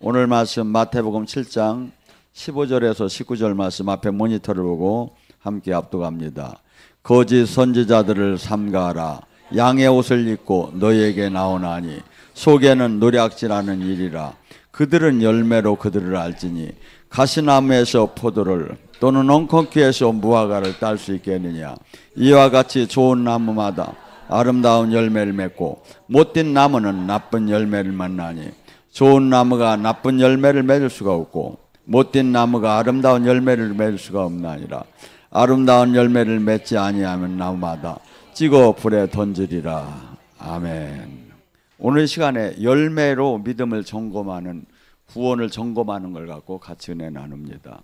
오늘 말씀 마태복음 7장 15절에서 19절 말씀 앞에 모니터를 보고 함께 압독합니다. 거짓 선지자들을 삼가하라. 양의 옷을 입고 너희에게 나오나니 속에는 노략질하는 일이라. 그들은 열매로 그들을 알지니 가시나무에서 포도를 또는 엉겅퀴에서 무화과를 딸 수 있겠느냐. 이와 같이 좋은 나무마다 아름다운 열매를 맺고 못된 나무는 나쁜 열매를 맺나니 좋은 나무가 나쁜 열매를 맺을 수가 없고 못된 나무가 아름다운 열매를 맺을 수가 없나니라. 아름다운 열매를 맺지 아니하면 나무마다 찍어 불에 던지리라. 아멘. 오늘 시간에 열매로 믿음을 점검하는, 구원을 점검하는 걸 갖고 같이 은혜 나눕니다.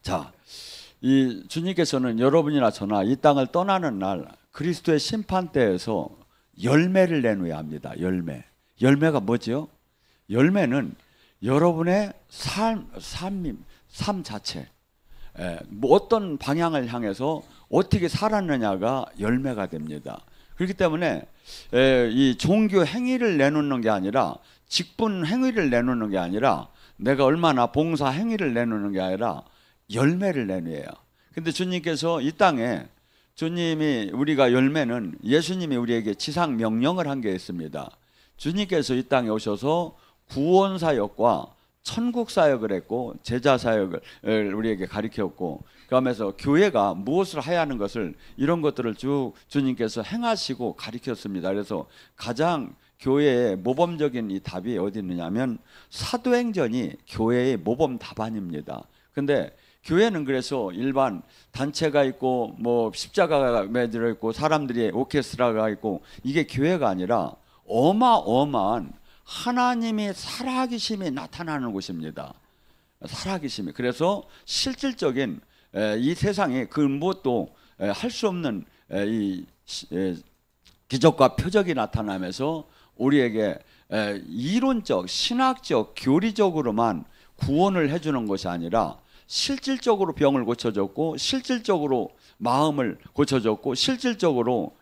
자, 이 주님께서는 여러분이나 저나 이 땅을 떠나는 날 그리스도의 심판대에서 열매를 내놓아야 합니다. 열매가 뭐죠? 열매는 여러분의 삶 자체, 뭐 어떤 방향을 향해서 어떻게 살았느냐가 열매가 됩니다. 그렇기 때문에 이 종교 행위를 내놓는 게 아니라, 직분 행위를 내놓는 게 아니라, 내가 얼마나 봉사 행위를 내놓는 게 아니라 열매를 내놓아요. 근데 주님께서 이 땅에, 주님이, 우리가 열매는 예수님이 우리에게 지상 명령을 한 게 있습니다. 주님께서 이 땅에 오셔서 구원 사역과 천국 사역을 했고 제자 사역을 우리에게 가르쳤고, 그러면서 교회가 무엇을 해야 하는 것을, 이런 것들을 쭉 주님께서 행하시고 가르쳤습니다. 그래서 가장 교회의 모범적인 이 답이 어디 있느냐면 사도행전이 교회의 모범 답안입니다. 근데 교회는 그래서 일반 단체가 있고 뭐 십자가가 매달려 있고 사람들이 오케스트라가 있고, 이게 교회가 아니라 어마어마한 하나님의 살아계심이 나타나는 곳입니다. 살아계심이. 그래서 실질적인 이 세상에 그 무엇도 할 수 없는 이 기적과 표적이 나타나면서 우리에게 이론적, 신학적, 교리적으로만 구원을 해주는 것이 아니라 실질적으로 병을 고쳐줬고, 실질적으로 마음을 고쳐줬고, 실질적으로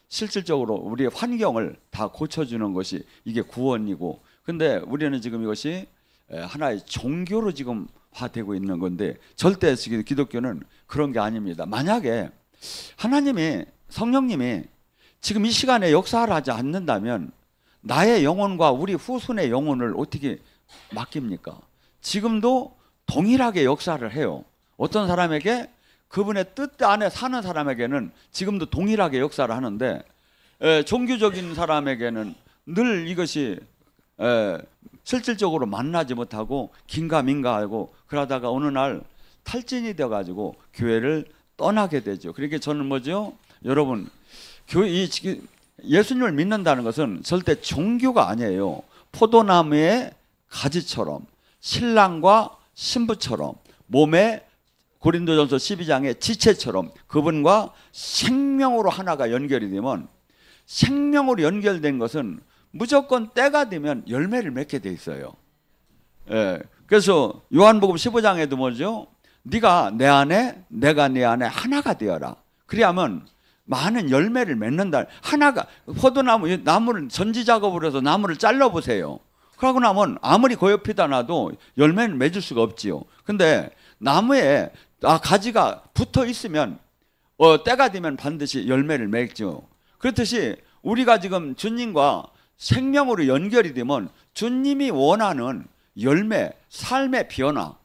실질적으로 우리의 환경을 다 고쳐주는 것이 이게 구원이고, 근데 우리는 지금 이것이 하나의 종교로 지금 화되고 있는 건데, 절대 기독교는 그런 게 아닙니다. 만약에 하나님이, 성령님이 지금 이 시간에 역사를 하지 않는다면 나의 영혼과 우리 후손의 영혼을 어떻게 맡깁니까? 지금도 동일하게 역사를 해요. 어떤 사람에게, 그분의 뜻 안에 사는 사람에게는 지금도 동일하게 역사를 하는데, 종교적인 사람에게는 늘 이것이 실질적으로 만나지 못하고 긴가민가하고 그러다가 어느 날 탈진이 되어가지고 교회를 떠나게 되죠. 그러니까 저는 뭐죠? 여러분, 예수님을 믿는다는 것은 절대 종교가 아니에요. 포도나무의 가지처럼, 신랑과 신부처럼, 몸에 고린도전서 12장의 지체처럼 그분과 생명으로 하나가 연결이 되면, 생명으로 연결된 것은 무조건 때가 되면 열매를 맺게 돼 있어요. 그래서 요한복음 15장에도 뭐죠? 네가 내 안에, 내가 네 안에 하나가 되어라. 그래야만 많은 열매를 맺는다. 하나가, 포도나무, 나무를 전지작업을 해서 나무를 잘라보세요. 그러고 나면 아무리 고엽히다 놔도 열매는 맺을 수가 없지요. 근데 나무에 가지가 붙어 있으면 때가 되면 반드시 열매를 맺죠. 그렇듯이 우리가 지금 주님과 생명으로 연결이 되면 주님이 원하는 열매, 삶의 변화,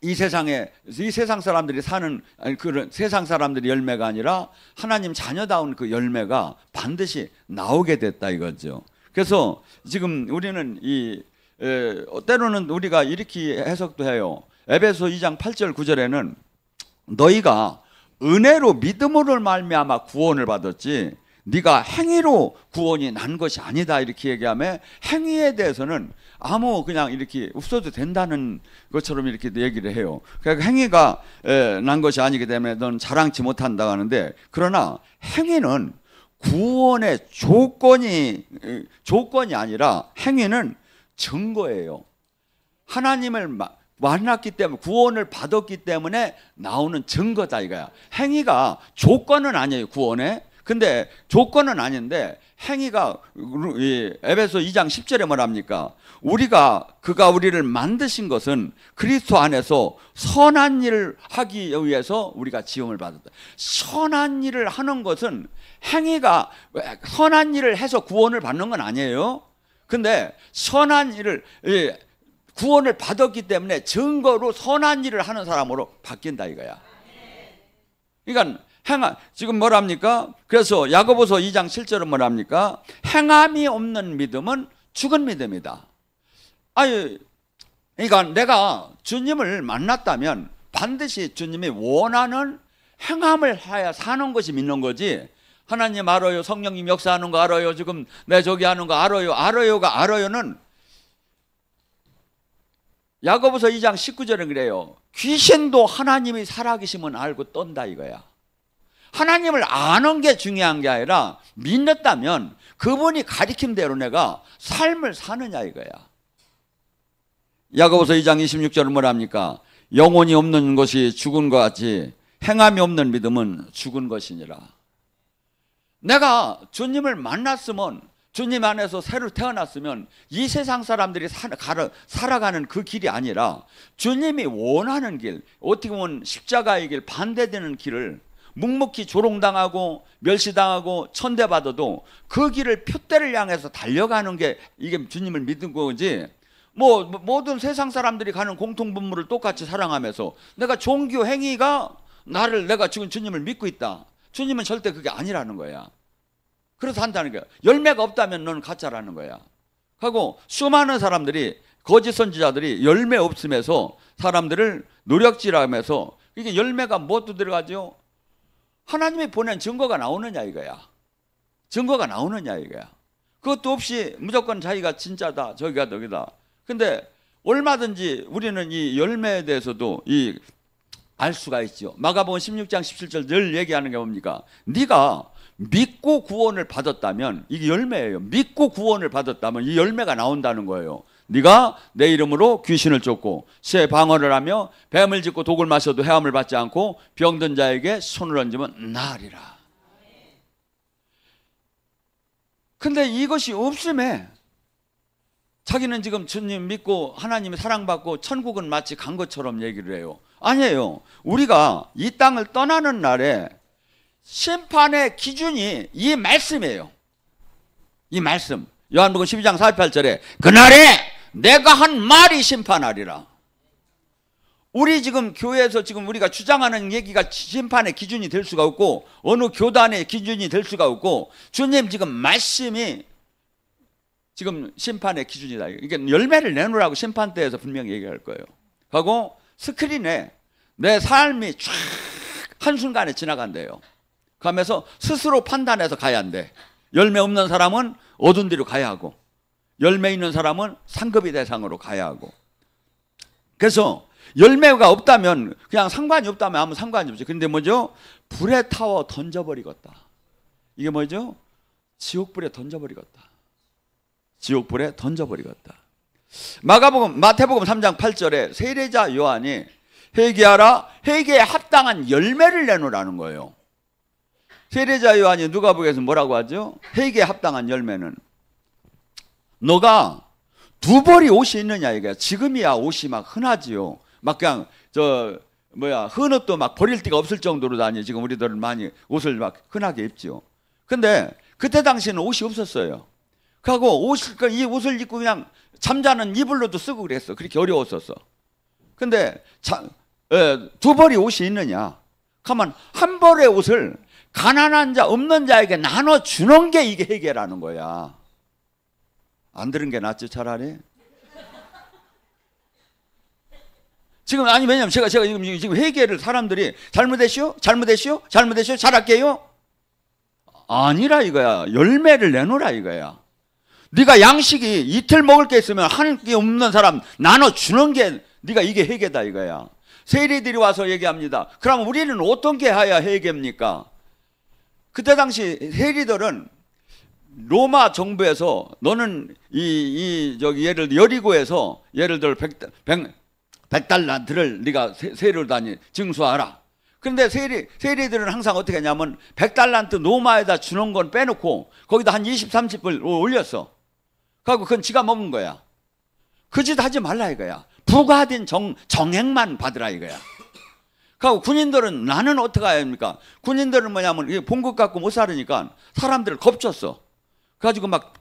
이 세상 사람들이 사는 그런 세상 사람들의 열매가 아니라 하나님 자녀다운 그 열매가 반드시 나오게 됐다 이거죠. 그래서 지금 우리는 때로는 우리가 이렇게 해석도 해요. 에베소 2장 8절 9절에는 너희가 은혜로 믿음으로 말미암아 구원을 받았지 네가 행위로 구원이 난 것이 아니다, 이렇게 얘기하면 행위에 대해서는 그냥 이렇게 없어도 된다는 것처럼 이렇게 얘기를 해요. 그러니까 행위가 난 것이 아니기 때문에 넌 자랑치 못한다고 하는데, 그러나 행위는 구원의 조건이 아니라 행위는 증거예요. 하나님을 만났기 때문에, 구원을 받았기 때문에 나오는 증거다 이거야. 행위가 조건은 아니에요, 구원에. 근데 조건은 아닌데 행위가 에베소 2장 10절에 뭐랍니까? 그가 우리를 만드신 것은 그리스도 안에서 선한 일을 하기 위해서 우리가 지음을 받았다. 선한 일을 하는 것은 행위가 선한 일을 해서 구원을 받는 건 아니에요. 근데 선한 일을 구원을 받았기 때문에 증거로 선한 일을 하는 사람으로 바뀐다 이거야. 그러니까 지금 뭐랍니까? 그래서 야고보서 2장 7절은 뭐랍니까? 행함이 없는 믿음은 죽은 믿음이다. 그러니까 내가 주님을 만났다면 반드시 주님이 원하는 행함을 하여 사는 것이 믿는 거지. 하나님 알아요, 성령님 역사하는 거 알아요, 지금 내 저기 하는 거 알아요는 야고보서 2장 19절은 그래요. 귀신도 하나님이 살아계시면 알고 떤다 이거야. 하나님을 아는 게 중요한 게 아니라 믿는다면 그분이 가리킴대로 내가 삶을 사느냐 이거야. 야고보서 2장 26절은 뭐랍니까? 영혼이 없는 것이 죽은 것 같이 행함이 없는 믿음은 죽은 것이니라. 내가 주님을 만났으면, 주님 안에서 새로 태어났으면 이 세상 사람들이 살아가는 그 길이 아니라 주님이 원하는 길, 어떻게 보면 십자가의 길, 반대되는 길을 묵묵히 조롱당하고 멸시당하고 천대받아도 그 길을 표대를 향해서 달려가는 게 이게 주님을 믿는 거지. 모든 세상 사람들이 가는 공통분모를 똑같이 사랑하면서 내가 종교 행위가 내가 지금 주님을 믿고 있다. 주님은 절대 그게 아니라는 거야. 그래서 한다는 거야. 열매가 없다면 너는 가짜라는 거야. 하고 수많은 사람들이, 거짓 선지자들이 열매 없음에서 사람들을 노력질하면서 이게 열매가 뭣도 들어가죠? 하나님이 보낸 증거가 나오느냐 이거야. 증거가 나오느냐 이거야. 그것도 없이 무조건 자기가 진짜다, 저기가 저기다. 근데 얼마든지 우리는 이 열매에 대해서도 알 수가 있죠. 마가복음 16장 17절 늘 얘기하는 게 뭡니까? 네가 믿고 구원을 받았다면, 이게 열매예요. 믿고 구원을 받았다면 이 열매가 나온다는 거예요. 네가 내 이름으로 귀신을 쫓고 새 방언을 하며 뱀을 짚고 독을 마셔도 해함을 받지 않고 병든 자에게 손을 얹으면 나으리라. 근데 이것이 없음에 자기는 지금 주님 믿고 하나님이 사랑받고 천국은 마치 간 것처럼 얘기를 해요. 아니에요. 우리가 이 땅을 떠나는 날에 심판의 기준이 이 말씀이에요. 이 말씀. 요한복음 12장 48절에 그날에 내가 한 말이 심판하리라. 우리 지금 교회에서 지금 우리가 주장하는 얘기가 심판의 기준이 될 수가 없고 어느 교단의 기준이 될 수가 없고 주님 지금 말씀이 지금 심판의 기준이다. 이게 열매를 내놓으라고 심판대에서 분명히 얘기할 거예요. 하고 스크린에 내 삶이 쫙 한순간에 지나간대요. 가면서 스스로 판단해서 가야 한대. 열매 없는 사람은 어두운 데로 가야 하고 열매 있는 사람은 상급의 대상으로 가야 하고. 그래서 열매가 없다면 그냥 상관이 없다면 아무 상관이 없죠. 근데 뭐죠? 불에 타워 던져버리겠다. 이게 뭐죠? 지옥불에 던져버리겠다. 지옥불에 던져버리겠다. 마태복음 3장 8절에 세례자 요한이 회개하라, 회개에 합당한 열매를 내놓으라는 거예요. 세례자 요한이 누가복음에서 뭐라고 하죠? 회개에 합당한 열매는 너가 두 벌이 옷이 있느냐 이게. 지금이야 옷이 막 흔하지요. 막 그냥 흔 옷도 막 버릴 데가 없을 정도로 다니. 지금 우리들은 많이 옷을 막 흔하게 입지요. 근데 그때 당시에는 옷이 없었어요. 그리고 이 옷을 입고 그냥 잠자는 이불로도 쓰고 그랬어. 그렇게 어려웠었어. 근데 두 벌이 옷이 있느냐? 가만 한 벌의 옷을 가난한 자, 없는 자에게 나눠주는 게 이게 회개라는 거야. 안 들은 게 낫지 차라리. 지금 아니 왜냐면 제가 지금 회개를 사람들이 잘못했시오? 잘할게요? 아니라 이거야. 열매를 내놓으라 이거야. 네가 양식이 이틀 먹을 게 있으면 한 게 없는 사람 나눠주는 게 네가 이게 회개다 이거야. 세리들이 와서 얘기합니다. 그럼 우리는 어떤 게 해야 회개입니까? 그때 당시 세리들은 로마 정부에서 너는 예를 들어 여리고에서 예를 들어 100달란트를 네가 세를 다니 징수하라. 그런데 세리들은 항상 어떻게 하냐면 100달란트 노마에다 주는 건 빼놓고 거기다 한 20, 30불 올렸어. 그리고 그건 지가 먹은 거야. 그 짓 하지 말라 이거야. 부과된 정액만 받으라 이거야. 그리고 군인들은 나는 어떻게 해야 합니까? 군인들은 뭐냐면 봉급 갖고 못 살으니까 사람들을 겁줬어. 그래가지고 막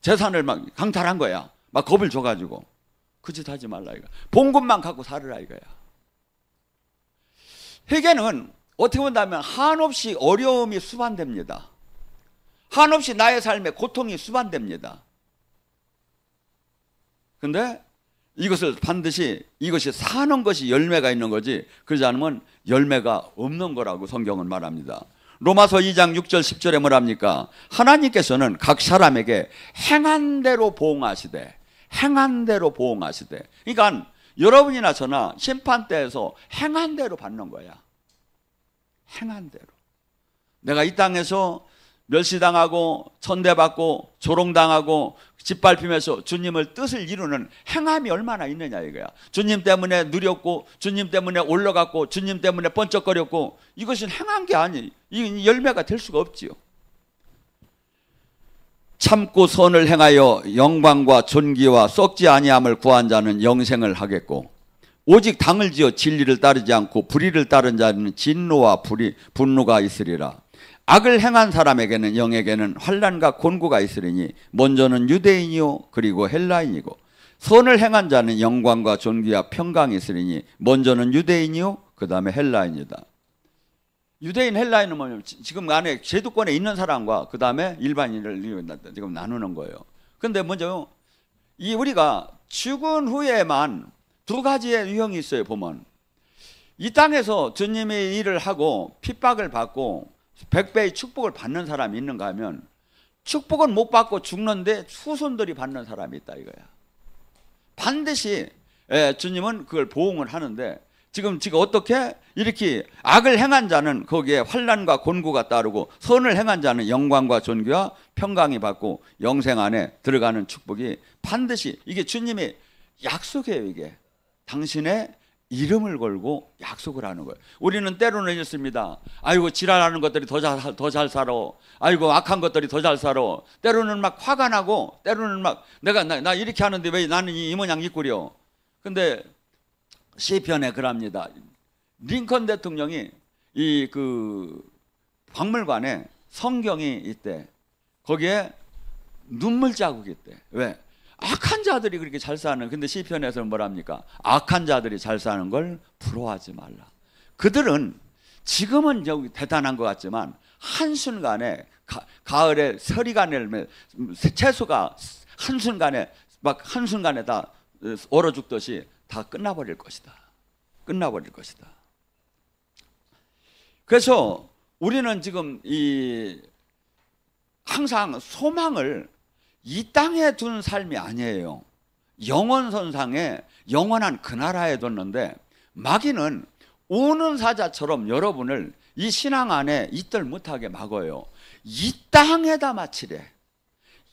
재산을 막 강탈한 거야. 막 겁을 줘가지고. 그 짓 하지 말라 이거야. 봉급만 갖고 살으라 이거야. 회개는 어떻게 본다면 한없이 어려움이 수반됩니다. 한없이 나의 삶에 고통이 수반됩니다. 근데 이것을 반드시 이것이 사는 것이 열매가 있는 거지 그러지 않으면 열매가 없는 거라고 성경은 말합니다. 로마서 2장 6절 10절에 뭐랍니까? 하나님께서는 각 사람에게 행한 대로 보응하시되 행한 대로 보응하시되. 그러니까 여러분이나 저나 심판대에서 행한 대로 받는 거야. 행한 대로. 내가 이 땅에서 멸시당하고 천대받고 조롱당하고 짓밟히면서 주님을 뜻을 이루는 행함이 얼마나 있느냐 이거야. 주님 때문에 누렸고 주님 때문에 올라갔고 주님 때문에 번쩍거렸고 이것은 행한 게 아니. 이 열매가 될 수가 없지요. 참고 선을 행하여 영광과 존귀와 썩지 아니함을 구한 자는 영생을 하겠고 오직 당을 지어 진리를 따르지 않고 불의를 따른 자는 진노와 분노가 있으리라. 악을 행한 사람에게는 영에게는 환난과 곤고가 있으리니 먼저는 유대인이요 그리고 헬라인이고 선을 행한 자는 영광과 존귀와 평강이 있으리니 먼저는 유대인이요 그 다음에 헬라인이다. 유대인 헬라인은 뭐냐면 지금 안에 제도권에 있는 사람과 그 다음에 일반인을 지금 나누는 거예요. 근데 먼저 이 우리가 죽은 후에만 두 가지의 유형이 있어요. 보면 이 땅에서 주님의 일을 하고 핍박을 받고 100배의 축복을 받는 사람이 있는가 하면 축복은 못 받고 죽는데 후손들이 받는 사람이 있다 이거야. 반드시 주님은 그걸 보응을 하는데 지금 어떻게 이렇게 악을 행한 자는 거기에 환난과 곤고가 따르고 선을 행한 자는 영광과 존귀와 평강이 받고 영생 안에 들어가는 축복이 반드시 이게 주님의 약속이에요. 이게 당신의 이름을 걸고 약속을 하는 거예요. 우리는 때로는 이렇습니다. 아이고 지랄하는 것들이 더 잘 살아. 아이고 악한 것들이 더 잘 살아. 때로는 막 화가 나고 때로는 막 나 이렇게 하는데 왜 나는 이 모양 이꾸려. 근데 시편에 그럽니다. 링컨 대통령이 이 박물관에 성경이 있대. 거기에 눈물 자국이 있대. 왜? 악한 자들이 그렇게 잘 사는. 근데 시편에서는 뭐랍니까? 악한 자들이 잘 사는 걸 부러워하지 말라. 그들은 지금은 여기 대단한 것 같지만 한순간에 가을에 서리가 내리면 채소가 한순간에 다 얼어 죽듯이 다 끝나버릴 것이다. 끝나버릴 것이다. 그래서 우리는 지금 항상 소망을 이 땅에 둔 삶이 아니에요. 영원선상에 영원한 그 나라에 뒀는데 마귀는 우는 사자처럼 여러분을 이 신앙 안에 있들 못하게 막어요. 이 땅에다 마치래.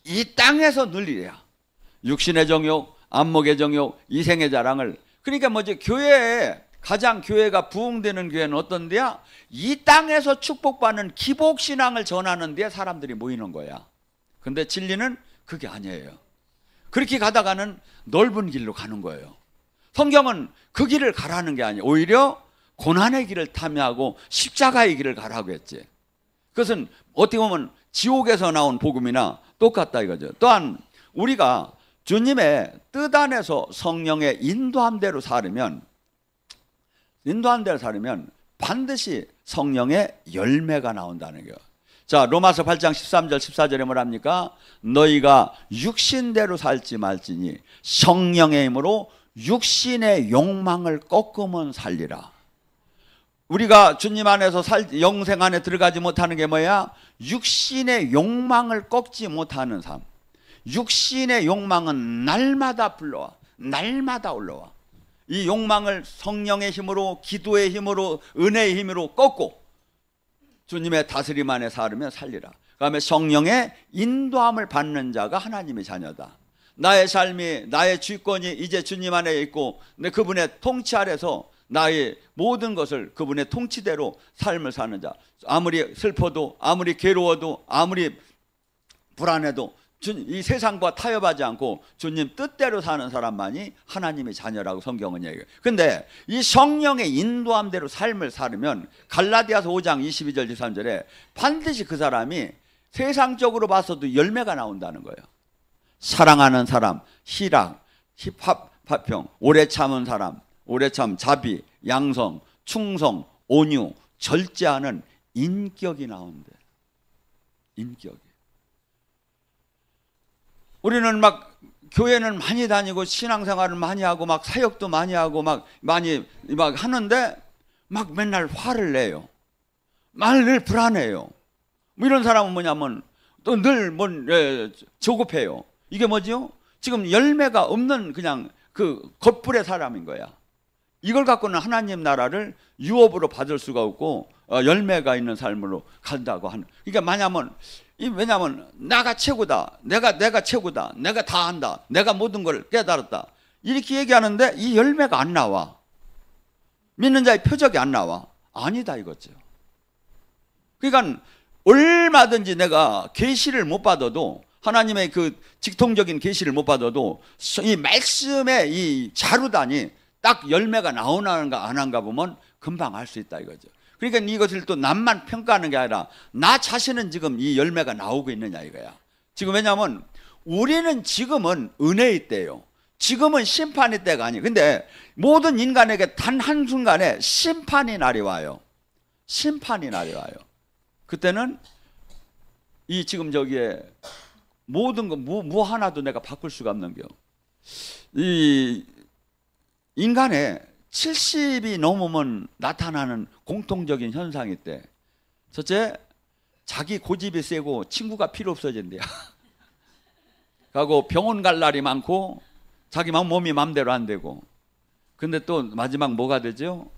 이 땅에서 늘리랴. 육신의 정욕, 안목의 정욕, 이생의 자랑을. 그러니까 뭐지? 가장 교회가 부흥되는 교회는 어떤 데야? 이 땅에서 축복받는 기복신앙을 전하는 데에 사람들이 모이는 거야. 근데 진리는 그게 아니에요. 그렇게 가다가는 넓은 길로 가는 거예요. 성경은 그 길을 가라는 게 아니에요. 오히려 고난의 길을 탐해하고 십자가의 길을 가라고 했지. 그것은 어떻게 보면 지옥에서 나온 복음이나 똑같다 이거죠. 또한 우리가 주님의 뜻 안에서 성령의 인도함대로 살으면 반드시 성령의 열매가 나온다는 거예요. 자, 로마서 8장 13절 14절에 뭐랍니까? 너희가 육신대로 살지 말지니 성령의 힘으로 육신의 욕망을 꺾으면 살리라. 우리가 주님 안에서 영생 안에 들어가지 못하는 게 뭐야? 육신의 욕망을 꺾지 못하는 삶. 육신의 욕망은 날마다 불러와. 날마다 올라와. 이 욕망을 성령의 힘으로, 기도의 힘으로, 은혜의 힘으로 꺾고 주님의 다스림 안에 살으면 살리라. 그 다음에 성령의 인도함을 받는 자가 하나님의 자녀다. 나의 삶이, 나의 주권이 이제 주님 안에 있고 그분의 통치 아래서 나의 모든 것을 그분의 통치대로 삶을 사는 자, 아무리 슬퍼도 아무리 괴로워도 아무리 불안해도 이 세상과 타협하지 않고 주님 뜻대로 사는 사람만이 하나님의 자녀라고 성경은 얘기해요. 근데 이 성령의 인도함대로 삶을 살으면 갈라디아서 5장 22절 23절에 반드시 그 사람이 세상적으로 봐서도 열매가 나온다는 거예요. 사랑하는 사람, 희락, 화평, 오래 참은 사람, 오래 참, 자비, 양성, 충성, 온유, 절제하는 인격이 나온대. 인격이. 우리는 막 교회는 많이 다니고 신앙생활을 많이 하고 막 사역도 많이 하고 막 하는데 막 맨날 화를 내요. 늘 불안해요. 뭐 이런 사람은 뭐냐면 또 늘 조급해요. 이게 뭐지요? 지금 열매가 없는 그냥 그 겉불의 사람인 거야. 이걸 갖고는 하나님 나라를 유업으로 받을 수가 없고 열매가 있는 삶으로 간다고 하는. 그러니까 왜냐하면 내가 최고다, 내가 최고다, 내가 다 한다, 내가 모든 걸 깨달았다 이렇게 얘기하는데 이 열매가 안 나와. 믿는 자의 표적이 안 나와. 아니다 이거죠. 그러니까 얼마든지 내가 계시를 못 받아도, 하나님의 그 직통적인 계시를 못 받아도 이 말씀의 이 자루단이 딱 열매가 나오는가 안 하는가 보면 금방 알 수 있다 이거죠. 그러니까 이것을 또 남만 평가하는 게 아니라 나 자신은 지금 이 열매가 나오고 있느냐 이거야. 지금 왜냐하면 우리는 지금은 은혜의 때예요. 지금은 심판의 때가 아니에요. 근데 모든 인간에게 단 한순간에 심판의 날이 와요. 심판의 날이 와요. 그때는 이 지금 저기에 모든 거 뭐 하나도 내가 바꿀 수가 없는 겨. 이 인간의 70이 넘으면 나타나는 공통적인 현상이 있대. 첫째, 자기 고집이 세고 친구가 필요 없어진대요. 그리고 병원 갈 날이 많고 자기 몸이 마음대로 안 되고. 근데 또 마지막 뭐가 되죠?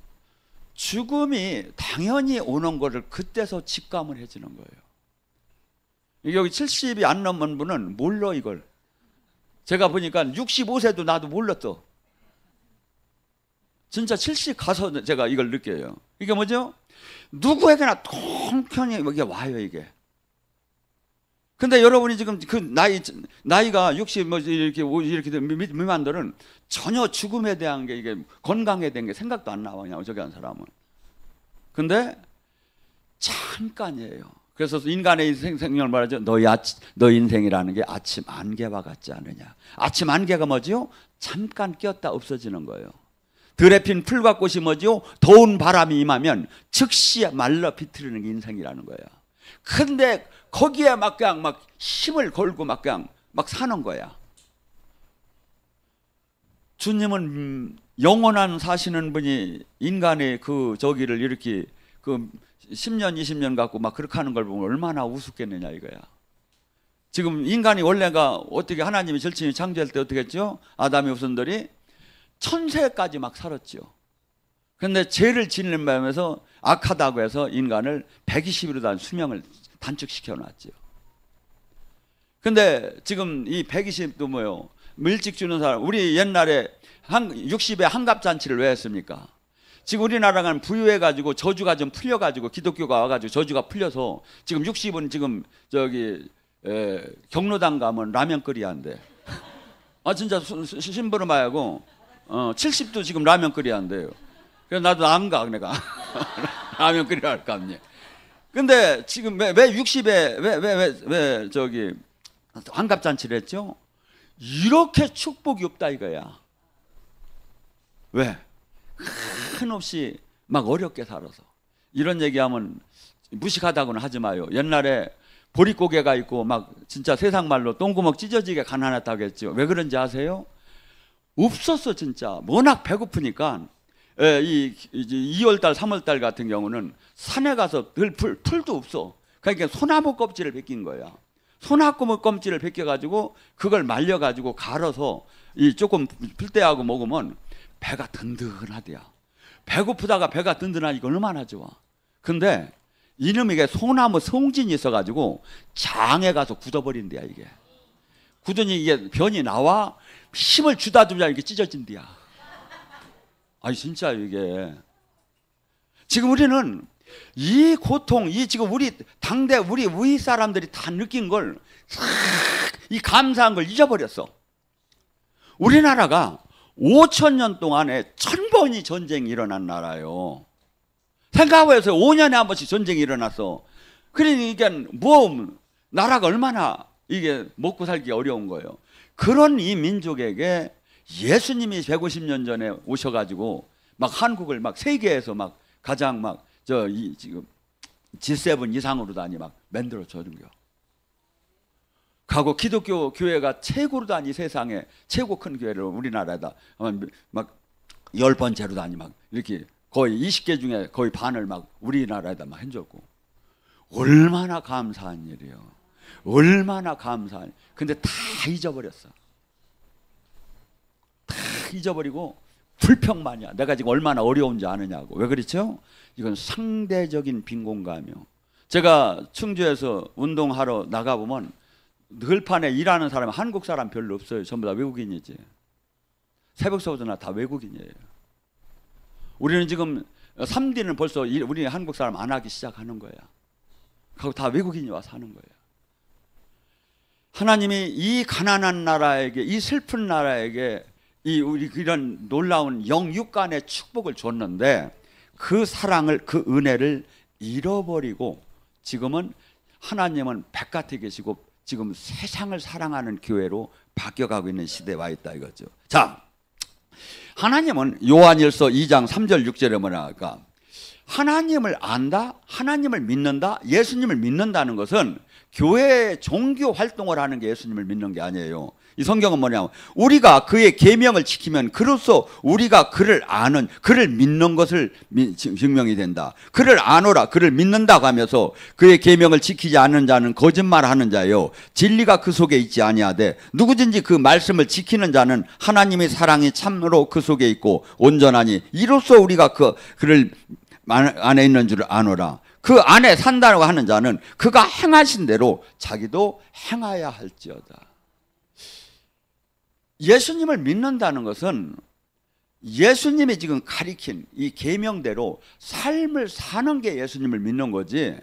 죽음이 당연히 오는 거를 그때서 직감을 해주는 거예요. 여기 70이 안 넘은 분은 몰라 이걸. 제가 보니까 65세도 나도 몰랐어. 진짜 70 가서 제가 이걸 느껴요. 이게 뭐죠? 누구에게나 통편히 이게 와요 이게. 근데 여러분이 지금 그 나이가 60 이렇게 미만들은 전혀 죽음에 대한 게 이게 건강에 대한 게 생각도 안 나와 그냥 저기 한 사람은. 근데 잠깐이에요. 그래서 인간의 생명을 말하죠. 너 인생이라는 게 아침 안개와 같지 않느냐. 아침 안개가 뭐지요? 잠깐 꼈다 없어지는 거예요. 들에 핀 풀과 꽃이 뭐지요? 더운 바람이 임하면 즉시 말라 비틀리는 게 인생이라는 거예요. 근데 거기에 그냥 힘을 걸고 그냥 사는 거야. 주님은 영원한 사시는 분이 인간의 그 저기를 이렇게 그 10년 20년 갖고 그렇게 하는 걸 보면 얼마나 우습겠느냐 이거야. 지금 인간이 원래가 어떻게 하나님이 절친히 창조할 때 어떻게 했죠? 아담의 후손들이 천세까지 살았죠. 그런데 죄를 짓는 바람에서 악하다고 해서 인간을 120일로 단 수명을 단축시켜 놨죠. 근데 지금 이 120도 뭐요? 일찍 주는 사람, 우리 옛날에 60에 한갑잔치를 왜 했습니까? 지금 우리나라가 부유해가지고 저주가 좀 풀려가지고 기독교가 와가지고 저주가 풀려서 지금 60은 지금 저기 경로당 가면 라면 끓여야 한대. 아 진짜 심부름하고 70도 지금 라면 끓여야 한대요. 그래서 나도 안 가 내가 라면 끓여야 할까 없니. 근데 지금 왜 60에 왜 저기 환갑잔치를 했죠? 이렇게 축복이 없다 이거야. 왜? 한없이 어렵게 살아서. 이런 얘기하면 무식하다고는 하지 마요. 옛날에 보릿고개가 있고 진짜 세상 말로 똥구멍 찢어지게 가난했다고 했죠. 왜 그런지 아세요? 없었어 진짜. 워낙 배고프니까. 이 2월달 3월달 같은 경우는 산에 가서 늘 풀도 없어. 그러니까 소나무 껍질을 벗긴 거야. 소나무 껍질을 벗겨가지고 그걸 말려가지고 갈아서 이 조금 풀때하고 먹으면 배가 든든하대요. 배고프다가 배가 든든하니까 얼마나 좋아. 근데 이놈이 이게 소나무 송진이 있어가지고 장에 가서 굳어버린대야 이게. 굳으니 이게 변이 나와 힘을 주다 이렇게 찢어진대야. 아니 진짜 이게 지금 우리는 이 고통, 이 지금 우리 당대 우리 위 사람들이 다 느낀 걸 이 감사한 걸 잊어버렸어. 우리나라가 5,000년 동안에 1,000번이 전쟁이 일어난 나라예요. 생각해보세요. 5년에 한 번씩 전쟁이 일어났어. 그러니까 뭐 나라가 얼마나 이게 먹고 살기 어려운 거예요. 그런 이 민족에게 예수님이 150년 전에 오셔가지고 막 한국을 막 세계에서 막 가장 막 지금 G7 이상으로 다니 막 만들어 주는 거. 가고 기독교 교회가 최고로 다니 세상에 최고 큰 교회를 우리나라에다 막 10번째로 다니 막 이렇게 거의 20개 중에 거의 반을 막 우리나라에다 막 해줬고. 얼마나 감사한 일이에요. 얼마나 감사한. 근데 다 잊어버렸어. 다 잊어버리고 불평만이야. 내가 지금 얼마나 어려운지 아느냐고. 왜 그렇죠? 이건 상대적인 빈곤감이요. 제가 충주에서 운동하러 나가보면 늘판에 일하는 사람은 한국 사람 별로 없어요. 전부 다 외국인이지. 새벽서부터나 다 외국인이에요. 우리는 지금 3D는 벌써 우리 한국 사람 안 하기 시작하는 거야. 그리고 다 외국인이 와서 하는 거예요. 하나님이 이 가난한 나라에게, 이 슬픈 나라에게 우리 이런 놀라운 영육간의 축복을 줬는데 그 사랑을, 그 은혜를 잃어버리고 지금은 하나님은 바깥에 계시고 지금 세상을 사랑하는 교회로 바뀌어가고 있는 시대에 와 있다 이거죠. 자, 하나님은 요한일서 2장 3절 6절에 뭐라 할까? 하나님을 안다, 하나님을 믿는다, 예수님을 믿는다는 것은 교회의 종교 활동을 하는 게 예수님을 믿는 게 아니에요. 이 성경은 뭐냐면 우리가 그의 계명을 지키면 그로써 우리가 그를 아는, 그를 믿는 것을 증명이 된다. 그를 아노라, 그를 믿는다고 하면서 그의 계명을 지키지 않는 자는 거짓말하는 자요, 진리가 그 속에 있지 아니하되 누구든지 그 말씀을 지키는 자는 하나님의 사랑이 참으로 그 속에 있고 온전하니 이로써 우리가 그를 안에 있는 줄을 아노라. 그 안에 산다고 하는 자는 그가 행하신 대로 자기도 행하야 할지어다. 예수님을 믿는다는 것은 예수님이 지금 가리킨 이 계명대로 삶을 사는 게 예수님을 믿는 거지,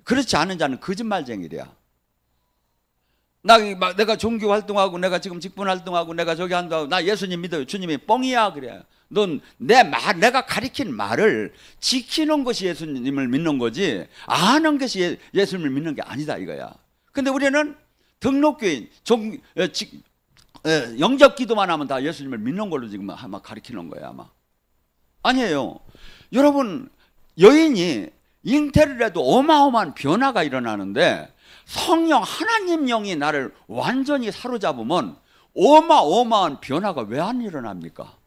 그렇지 않은 자는 거짓말쟁이래야. 내가 종교 활동하고 내가 지금 직분 활동하고 내가 저기 한다고 나 예수님 믿어요. 주님이 뻥이야 그래. 넌 내가 가리킨 말을 지키는 것이 예수님을 믿는 거지 아는 것이 예수님을 믿는 게 아니다 이거야. 근데 우리는 등록교인 영접 기도만 하면 다 예수님을 믿는 걸로 지금 아마 가리키는 거야 아마. 아니에요. 여러분, 여인이 잉태를 해도 어마어마한 변화가 일어나는데 성령 하나님 영이 나를 완전히 사로잡으면 어마어마한 변화가 왜 안 일어납니까?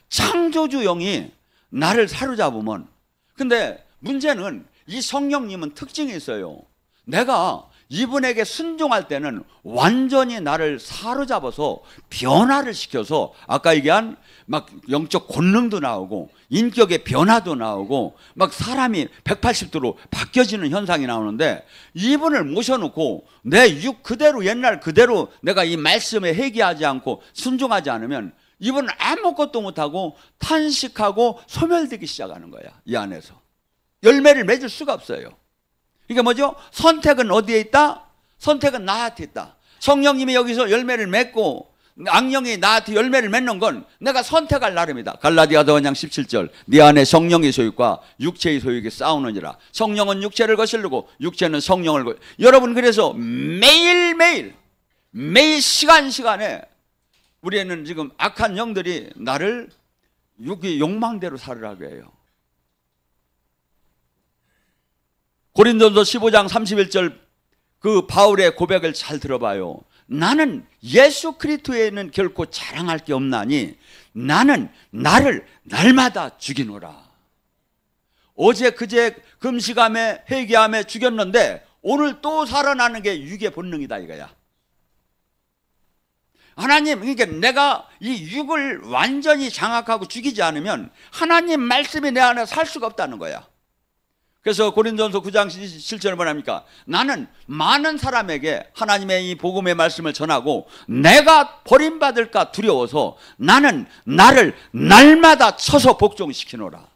창조주 영이 나를 사로잡으면. 근데 문제는 이 성령님은 특징이 있어요. 내가 이분에게 순종할 때는 완전히 나를 사로잡아서 변화를 시켜서 아까 얘기한 막 영적 권능도 나오고 인격의 변화도 나오고 막 사람이 180도로 바뀌어지는 현상이 나오는데 이분을 모셔놓고 내 육 그대로 옛날 그대로 내가 이 말씀에 회개하지 않고 순종하지 않으면 이분은 아무것도 못하고 탄식하고 소멸되기 시작하는 거야. 이 안에서 열매를 맺을 수가 없어요. 이게 뭐죠? 선택은 어디에 있다? 선택은 나한테 있다. 성령님이 여기서 열매를 맺고 악령이 나한테 열매를 맺는 건 내가 선택할 나름이다. 갈라디아서 5장 17절 네 안에 성령의 소유과 육체의 소유가 싸우느니라. 성령은 육체를 거스르고 육체는 성령을 여러분, 그래서 매일 시간에 우리는 지금 악한 영들이 나를 욕망대로 살으라고 해요. 고린도서 15장 31절 그 바울의 고백을 잘 들어봐요. 나는 예수 그리스도에는 결코 자랑할 게 없나니 나는 나를 날마다 죽이노라. 어제 그제 금식함에 회개함에 죽였는데 오늘 또 살아나는 게 육의 본능이다 이거야. 하나님, 그러니까 내가 이 육을 완전히 장악하고 죽이지 않으면 하나님 말씀이 내 안에 살 수가 없다는 거야. 그래서 고린도전서 9장 7절에 뭐랍니까? 나는 많은 사람에게 하나님의 이 복음의 말씀을 전하고 내가 버림받을까 두려워서 나는 나를 날마다 쳐서 복종시키노라.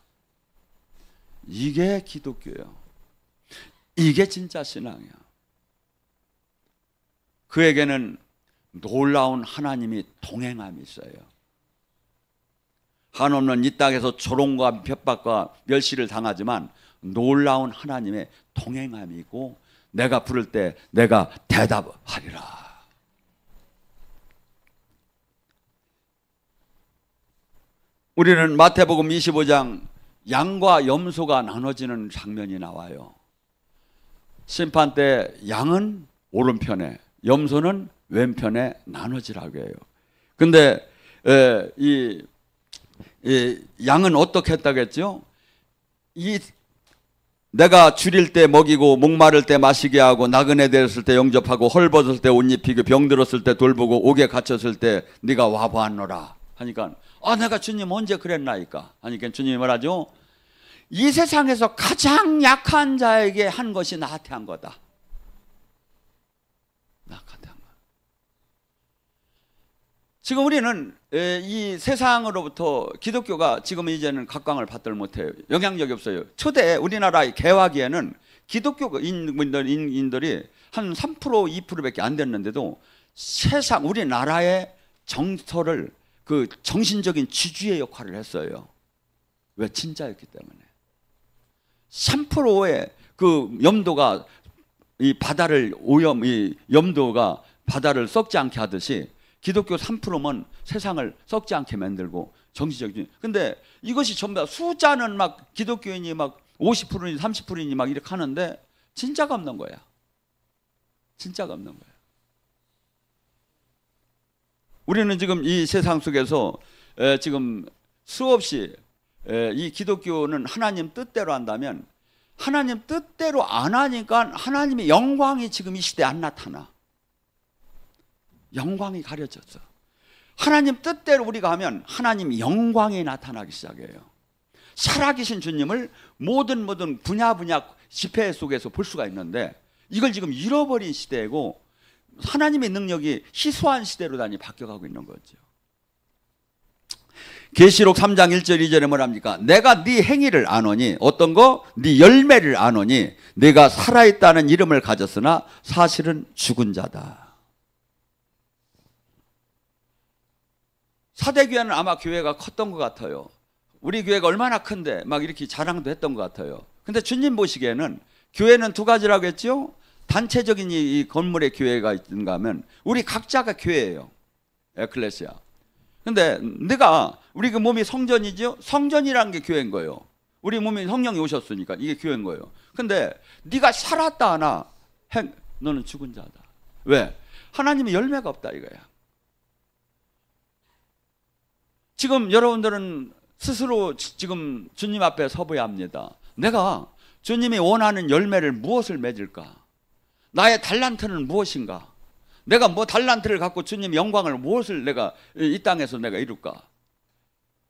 이게 기독교예요. 이게 진짜 신앙이야. 그에게는 놀라운 하나님이 동행함이 있어요. 한없는 이 땅에서 조롱과 핍박과 멸시를 당하지만 놀라운 하나님의 동행함이 있고 내가 부를 때 내가 대답하리라. 우리는 마태복음 25장 양과 염소가 나눠지는 장면이 나와요. 심판 때 양은 오른편에 염소는 왼편에 나눠지라고 해요. 근데 이 양은 어떻게 했다고 했죠? 내가 줄일 때 먹이고 목마를 때 마시게 하고 나그네 되었을 때 영접하고 헐벗을 때 옷 입히고 병들었을 때 돌보고 옥에 갇혔을 때 네가 와보았노라 하니까 내가 주님 언제 그랬나이까 하니까 주님이 말하죠. 이 세상에서 가장 약한 자에게 한 것이 나한테 한 거다. 나한테 한 거. 지금 우리는 이 세상으로부터 기독교가 지금 이제는 각광을 받들 못해요. 영향력이 없어요. 초대 우리나라의 개화기에는 기독교인들이 한 3% 2%밖에 안 됐는데도 세상 우리나라의 정서를 그 정신적인 지주의 역할을 했어요. 왜? 진짜였기 때문에. 3%의 그 염도가 이 바다를 이 염도가 바다를 썩지 않게 하듯이 기독교 3%면 세상을 썩지 않게 만들고 정치적인. 근데 이것이 전부 다 숫자는 막 기독교인이 막 50%니 30%니 막 이렇게 하는데 진짜가 없는 거야. 진짜가 없는 거야. 우리는 지금 이 세상 속에서 지금 수없이 이 기독교는 하나님 뜻대로 한다면 하나님 뜻대로 안 하니까 하나님의 영광이 지금 이 시대에 안 나타나. 영광이 가려졌어. 하나님 뜻대로 우리가 하면 하나님 영광이 나타나기 시작해요. 살아계신 주님을 모든 분야 집회 속에서 볼 수가 있는데 이걸 지금 잃어버린 시대이고 하나님의 능력이 희소한 시대로 바뀌어가고 있는 거죠. 계시록 3장 1절 2절에 뭐랍니까? 내가 네 행위를 아노니 어떤 거? 네 열매를 아노니 내가 살아있다는 이름을 가졌으나 사실은 죽은 자다. 사대교회는 아마 교회가 컸던 것 같아요. 우리 교회가 얼마나 큰데 막 이렇게 자랑도 했던 것 같아요. 근데 주님 보시기에는 교회는 두 가지라고 했죠. 단체적인 이 건물의 교회가 있는가 하면 우리 각자가 교회예요. 에클레시아. 근데 우리 그 몸이 성전이죠. 성전이라는 게 교회인 거예요. 우리 몸에 성령이 오셨으니까 이게 교회인 거예요. 근데 네가 살았다 하나 너는 죽은 자다. 왜? 하나님의 열매가 없다 이거야. 지금 여러분들은 스스로 지금 주님 앞에 서봐야 합니다. 내가 주님이 원하는 열매를 무엇을 맺을까? 나의 달란트는 무엇인가? 내가 뭐 달란트를 갖고 주님 영광을 무엇을 내가 이 땅에서 내가 이룰까?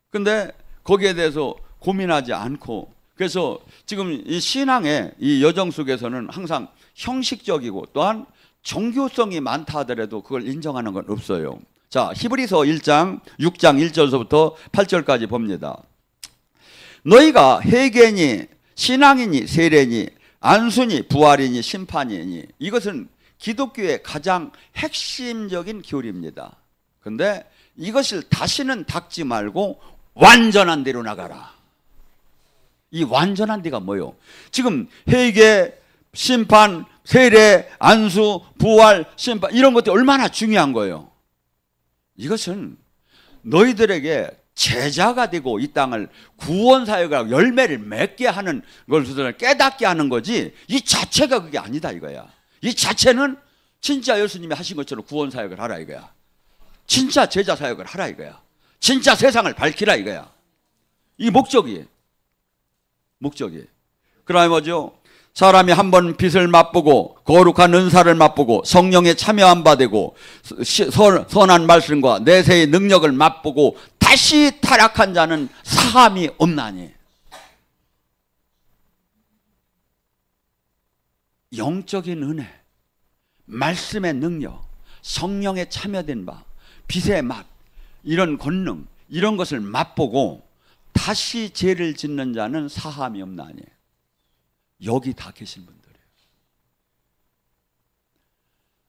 근데 거기에 대해서 고민하지 않고 그래서 지금 이 신앙의 이 여정 속에서는 항상 형식적이고 또한 종교성이 많다 하더라도 그걸 인정하는 건 없어요. 자, 히브리서 1장 6장 1절서부터 8절까지 봅니다. 너희가 회개니 신앙이니 세례니 안수니 부활이니 심판이니 이것은 기독교의 가장 핵심적인 교리입니다. 근데 이것을 다시는 닦지 말고 완전한 데로 나가라. 이 완전한 데가 뭐요? 지금 회개, 심판, 세례, 안수, 부활, 심판 이런 것들이 얼마나 중요한 거예요. 이것은 너희들에게 제자가 되고 이 땅을 구원 사역을 열매를 맺게 하는 것을 깨닫게 하는 거지 이 자체가 그게 아니다 이거야. 이 자체는 진짜 예수님이 하신 것처럼 구원 사역을 하라 이거야. 진짜 제자 사역을 하라 이거야. 진짜 세상을 밝히라 이거야. 이 목적이. 그러면 뭐죠? 사람이 한번 빛을 맛보고 거룩한 은사를 맛보고 성령에 참여한 바 되고 선한 말씀과 내세의 능력을 맛보고 다시 타락한 자는 사함이 없나니. 영적인 은혜, 말씀의 능력, 성령에 참여된 바, 빛의 맛, 이런 권능, 이런 것을 맛보고 다시 죄를 짓는 자는 사함이 없나니. 여기 다 계신 분들이에요.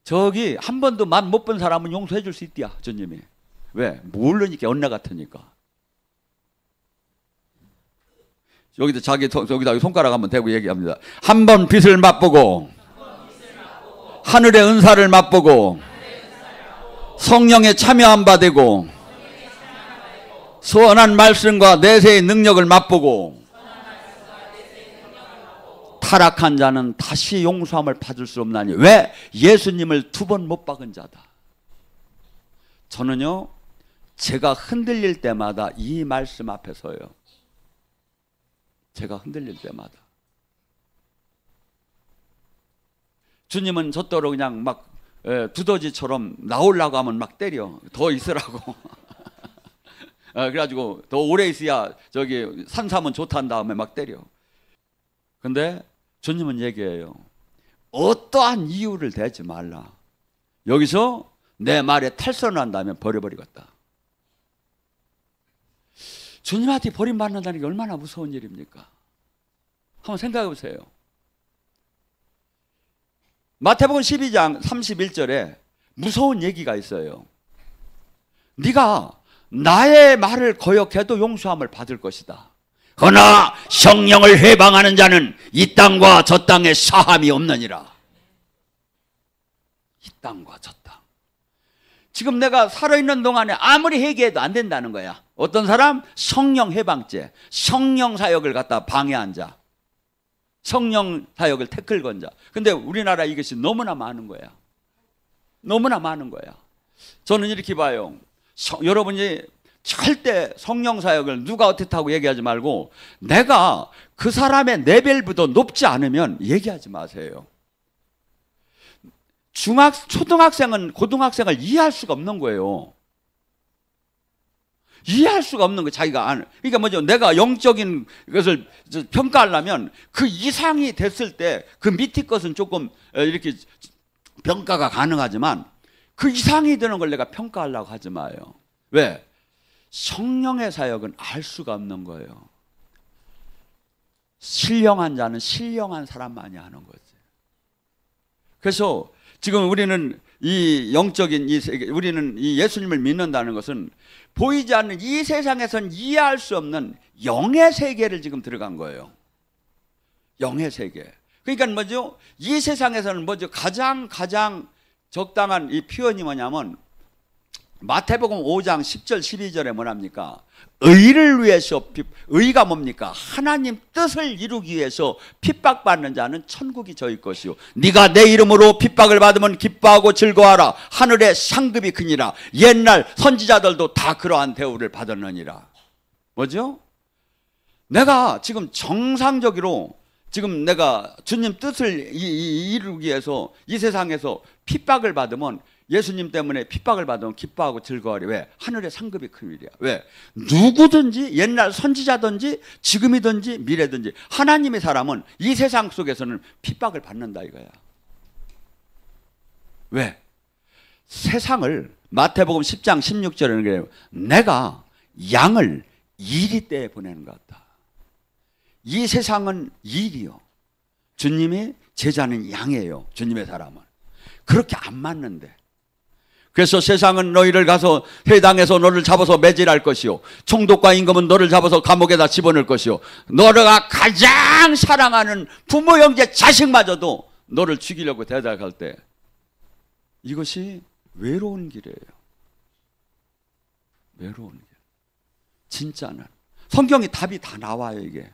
저기 한 번도 맛 못 본 사람은 용서해 줄 수 있디야, 주님이. 왜? 모르니까, 언나 같으니까. 여기다 여기다 손가락 한번 대고 얘기합니다. 한 번 빛을 맛보고, 하늘의 은사를 맛보고, 성령에 참여한 바 되고, 선한 말씀과 내세의 능력을 맛보고, 타락한 자는 다시 용서함을 받을 수 없나니. 왜? 예수님을 2번 못 박은 자다. 저는요, 제가 흔들릴 때마다 이 말씀 앞에 서요. 제가 흔들릴 때마다. 주님은 저더러 그냥 막 두더지처럼 나오려고 하면 막 때려. 더 있으라고. 그래가지고 더 오래 있어야 저기 산삼은 좋다는 다음에 막 때려. 근데 주님은 얘기해요. 어떠한 이유를 대지 말라. 여기서 내 말에 탈선한다면 버려버리겠다. 주님한테 버림받는다는 게 얼마나 무서운 일입니까? 한번 생각해 보세요. 마태복음 12장 31절에 무서운 얘기가 있어요. 네가 나의 말을 거역해도 용서함을 받을 것이다. 그러나 성령을 회방하는 자는 이 땅과 저 땅에 사함이 없느니라. 이 땅과 저 땅. 지금 내가 살아있는 동안에 아무리 회개해도 안 된다는 거야. 어떤 사람? 성령 해방죄, 성령 사역을 갖다 방해한 자, 성령 사역을 태클 건 자. 근데 우리나라 이것이 너무나 많은 거야. 너무나 많은 거야. 저는 이렇게 봐요. 여러분이 절대 성령 사역을 누가 어떻다고 얘기하지 말고, 내가 그 사람의 레벨보다 높지 않으면 얘기하지 마세요. 초등학생은 고등학생을 이해할 수가 없는 거예요. 이해할 수가 없는 거 자기가 아는. 그러니까 뭐죠? 내가 영적인 것을 평가하려면 그 이상이 됐을 때 그 밑에 것은 조금 이렇게 평가가 가능하지만 그 이상이 되는 걸 내가 평가하려고 하지 마요. 왜? 성령의 사역은 알 수가 없는 거예요. 신령한 자는 신령한 사람만이 하는 거지. 그래서 지금 우리는 이 영적인 이 세계, 우리는 이 예수님을 믿는다는 것은 보이지 않는 이 세상에선 이해할 수 없는 영의 세계를 지금 들어간 거예요. 영의 세계. 그러니까 뭐죠? 이 세상에서는 뭐죠? 가장 적당한 이 표현이 뭐냐면 마태복음 5장 10절 12절에 뭐랍니까? 의를 위해서, 의가 뭡니까? 하나님 뜻을 이루기 위해서 핍박받는 자는 천국이 저희 것이요, 네가 내 이름으로 핍박을 받으면 기뻐하고 즐거워하라. 하늘의 상급이 크니라. 옛날 선지자들도 다 그러한 대우를 받았느니라. 뭐죠? 내가 지금 정상적으로 지금 내가 주님 뜻을 이루기 위해서 이 세상에서 핍박을 받으면, 예수님 때문에 핍박을 받으면 기뻐하고 즐거워하리. 왜? 하늘의 상급이 큰 일이야. 왜? 누구든지, 옛날 선지자든지 지금이든지 미래든지 하나님의 사람은 이 세상 속에서는 핍박을 받는다 이거야. 왜? 세상을 마태복음 10장 16절에는 그래요. 내가 양을 이리 때에 보내는 것 같다. 이 세상은 일이요, 주님의 제자는 양이에요. 주님의 사람은 그렇게 안 맞는데. 그래서 세상은 너희를 가서 회당에서 너를 잡아서 매질할 것이요, 총독과 임금은 너를 잡아서 감옥에다 집어넣을 것이요, 너가 가장 사랑하는 부모 형제 자식마저도 너를 죽이려고 대적할 때, 이것이 외로운 길이에요. 외로운 길. 진짜는 성경이 답이 다 나와요 이게.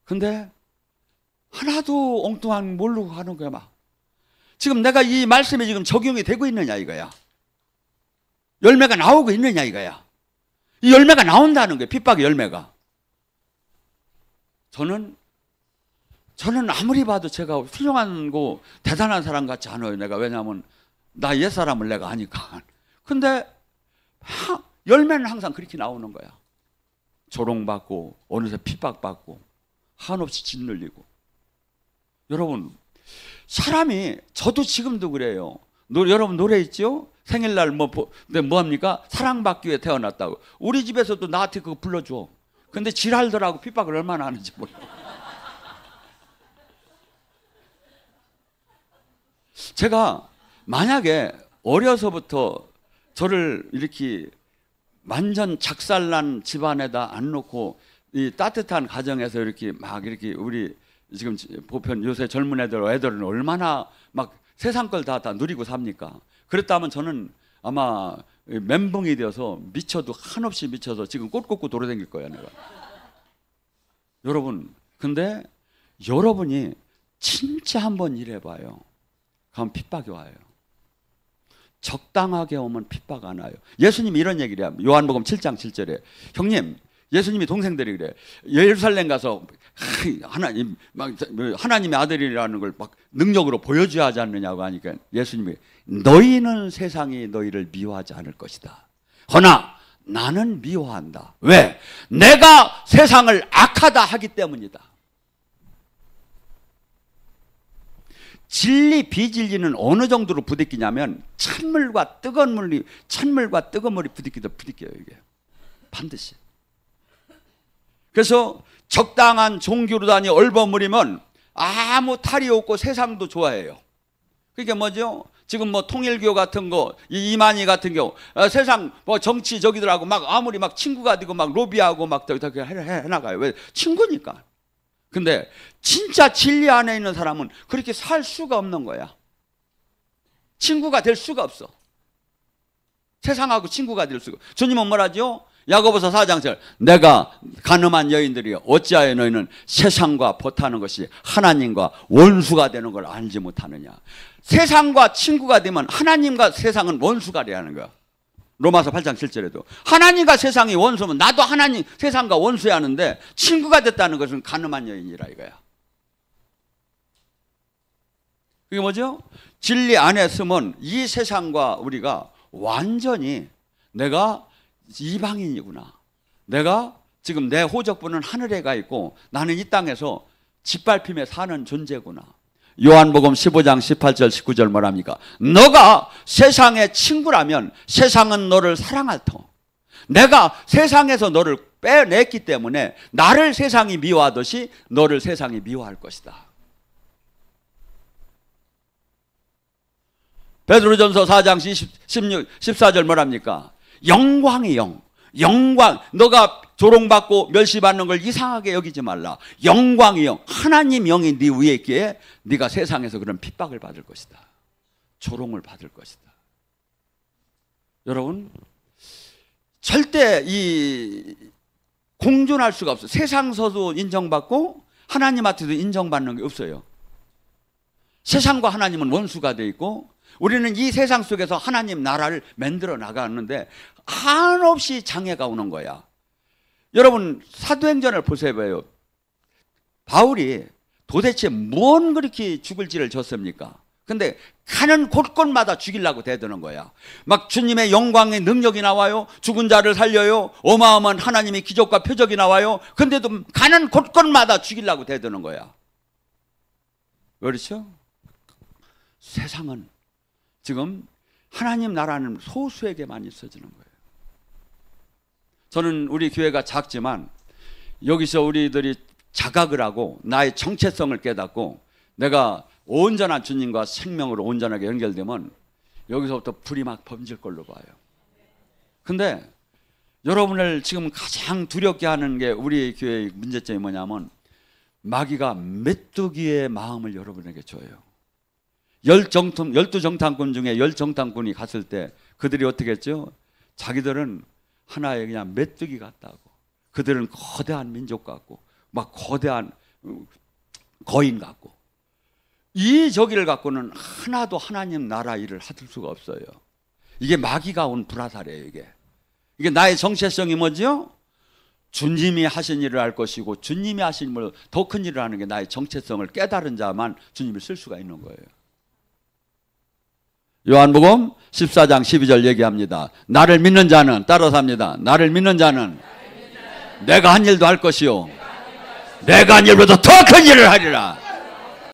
근데 하나도 엉뚱한 모르고 하는 거야. 막 지금 내가 이 말씀이 지금 적용이 되고 있느냐 이거야. 열매가 나오고 있느냐 이거야. 이 열매가 나온다는 거예요. 핍박의 열매가. 저는 아무리 봐도 제가 훌륭한 거 대단한 사람 같지 않아요. 내가. 왜냐하면 나 옛사람을 내가 아니까. 근데 열매는 항상 그렇게 나오는 거야. 조롱받고 어느새 핍박받고 한없이 짓눌리고. 여러분, 사람이, 저도 지금도 그래요. 여러분 노래 있죠? 생일날 뭐 합니까? 사랑받기 위해 태어났다고. 우리 집에서도 나한테 그거 불러줘. 근데 지랄들하고 핍박을 얼마나 하는지 몰라. 제가 만약에 어려서부터 저를 이렇게 완전 작살난 집안에다 안 놓고 이 따뜻한 가정에서 이렇게 막 이렇게 우리 지금 보편 요새 젊은 애들은 얼마나 막 세상 걸 다 누리고 삽니까? 그랬다면 저는 아마 멘붕이 되어서 미쳐도 한없이 미쳐서 지금 꽂꽂고 돌아다닐 거야 내가. 여러분, 근데 여러분이 진짜 한번 일해봐요. 그럼 핍박이 와요. 적당하게 오면 pit박 안 와요. 예수님이 이런 얘기를 해요. 요한복음 7장 7절에 형님, 예수님이 동생들이 그래. 예루살렘 가서 하나님의 아들이라는 걸 막 능력으로 보여줘야 하지 않느냐고 하니까 예수님이 너희는 세상이 너희를 미워하지 않을 것이다. 허나 나는 미워한다. 왜? 내가 세상을 악하다 하기 때문이다. 진리 비진리는 어느 정도로 부딪히냐면 찬물과 뜨거운 물이 부딪혀요. 이게 반드시. 그래서 적당한 종교로 다니 얼버무리면 아무 탈이 없고 세상도 좋아해요. 그게 뭐죠? 지금 뭐 통일교 같은 거, 이만희 같은 경우 세상 뭐 정치 저기들하고 막 아무리 막 친구가 되고 막 로비하고 막 해나가요. 왜? 친구니까. 근데 진짜 진리 안에 있는 사람은 그렇게 살 수가 없는 거야. 친구가 될 수가 없어. 세상하고 친구가 될 수가. 주님은 뭐라죠? 야고보서 4장 7절 내가 간음한 여인들이 어찌하여 너희는 세상과 버타는 것이 하나님과 원수가 되는 걸 알지 못하느냐. 세상과 친구가 되면 하나님과 세상은 원수가 되는 거야. 로마서 8장 7절에도 하나님과 세상이 원수면 나도 하나님 세상과 원수야 하는데 친구가 됐다는 것은 간음한 여인이라 이거야. 그게 뭐죠? 진리 안에 있으면 이 세상과 우리가 완전히 내가 이방인이구나. 내가 지금 내 호적부는 하늘에 가 있고 나는 이 땅에서 짓밟히며 사는 존재구나. 요한복음 15장 18절 19절 뭐랍니까? 너가 세상의 친구라면 세상은 너를 사랑할 터. 내가 세상에서 너를 빼냈기 때문에 나를 세상이 미워하듯이 너를 세상이 미워할 것이다. 베드로전서 4장 14절 뭐랍니까? 영광의 영광, 너가 조롱받고 멸시받는 걸 이상하게 여기지 말라. 영광의 영, 하나님 영이 네 위에 있기에 네가 세상에서 그런 핍박을 받을 것이다. 조롱을 받을 것이다. 여러분, 절대 이 공존할 수가 없어요. 세상서도 인정받고 하나님한테도 인정받는 게 없어요. 세상과 하나님은 원수가 돼 있고 우리는 이 세상 속에서 하나님 나라를 만들어 나가는데 한없이 장애가 오는 거야. 여러분 사도행전을 보세요. 바울이 도대체 뭔 그렇게 죽을 지를 졌습니까? 근데 가는 곳곳마다 죽이려고 대드는 거야. 막 주님의 영광의 능력이 나와요. 죽은 자를 살려요. 어마어마한 하나님의 기적과 표적이 나와요. 근데도 가는 곳곳마다 죽이려고 대드는 거야. 그렇죠? 세상은 지금 하나님 나라는 소수에게만 있어지는 거예요. 저는 우리 교회가 작지만 여기서 우리들이 자각을 하고 나의 정체성을 깨닫고 내가 온전한 주님과 생명으로 온전하게 연결되면 여기서부터 불이 막 번질 걸로 봐요. 근데 여러분을 지금 가장 두렵게 하는 게 우리 교회의 문제점이 뭐냐면 마귀가 메뚜기의 마음을 여러분에게 줘요. 12정탐꾼 중에 10정탐꾼이 갔을 때 그들이 어떻게 했죠? 자기들은 하나의 그냥 메뚜기 같다고. 그들은 거대한 민족 같고 막 거대한 거인 같고 이 저기를 갖고는 하나도 하나님 나라 일을 하실 수가 없어요. 이게 마귀가 온 불화살이에요. 이게 나의 정체성이 뭐죠? 주님이 하신 일을 할 것이고 주님이 하신 일을 더 큰 일을 하는 게 나의 정체성을 깨달은 자만 주님을 쓸 수가 있는 거예요. 요한복음 14장 12절 얘기합니다. 나를 믿는 자는 따라서 합니다. 나를 믿는 자는 내가 한 일도 할 것이요 내가 한 일보다 더 큰 일을 하리라.